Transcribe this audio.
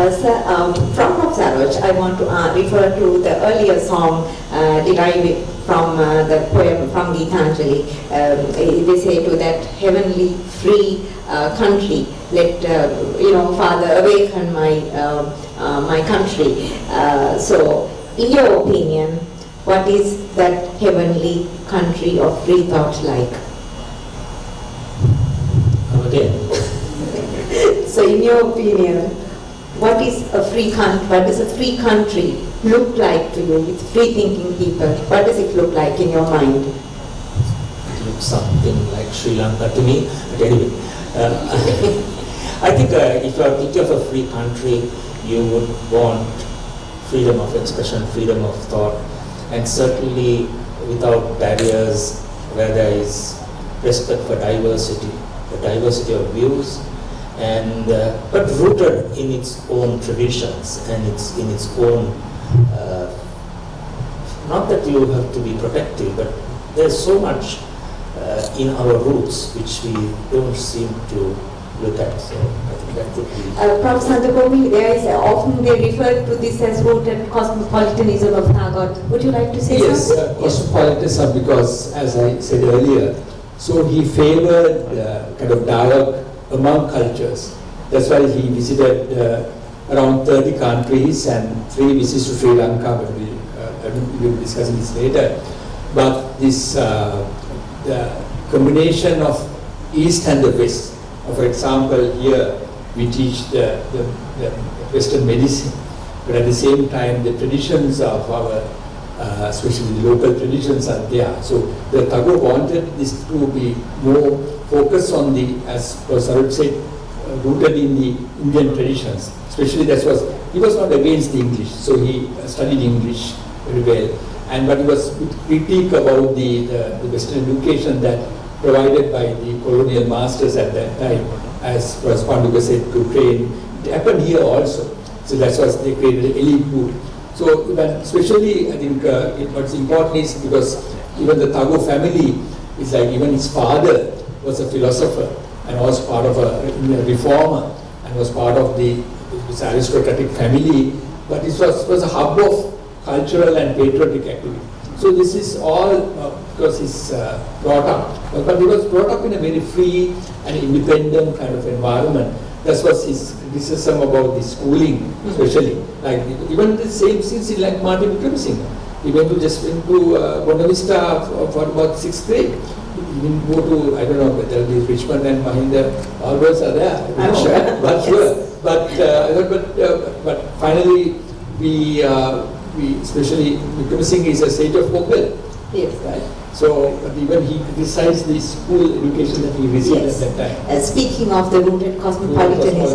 From Saroj, I want to refer to the earlier song derived from the poem from Gitanjali. They say to that heavenly free country, let Father, awaken my country. So, in your opinion, what is that heavenly country of free thought like? Again. So, in your opinion, what is a free country look like to you with free thinking people? What does it look like in your mind? It looks something like Sri Lanka to me. But anyway, I think if you are thinking of a free country, you would want freedom of expression, freedom of thought, and certainly without barriers, where there is respect for diversity, the diversity of views, and but rooted in its own traditions and in its own. Not that you have to be protective, but there's so much in our roots which we don't seem to look at. So I think that could be. Prof. Santakomi, there is often they refer to this as rooted cosmopolitanism of Tagore. Would you like to say something? Yes, cosmopolitanism, because as I said earlier, so he favored kind of dialogue among cultures. That's why he visited around 30 countries and 3 visits to Sri Lanka. But we will be discussing this later. But this the combination of East and the West. For example, here we teach the Western medicine, but at the same time the traditions of our, especially the local traditions, are there. So the Tagore wanted this to be more focused on the, as Saroj said, rooted in the Indian traditions. Especially he was not against the English, so he studied English very well. But he was critique about the Western education that provided by the colonial masters at that time, as Panduga said, to train. It happened here also. So that's why they created elite group. So, but especially I think what's important is because even the Tagore family is like, even his father was a philosopher and was part of a reformer and was part of this aristocratic family. But it was a hub of cultural and patriotic activity. So this is all because he's brought up, but he was brought up in a very free and independent kind of environment. That was his criticism about the schooling, especially. Like even the same since he like Martin Luther King. He went to Buena Vista for about 6th grade. He didn't go to, I don't know whether the Richmond and Mahinda all those are there. I'm sure. But Yes. But finally we especially Luther King is a sage of Mughal. Yes. Right? So even he criticized the school education that he received at that time. Speaking of the rooted cosmopolitanism,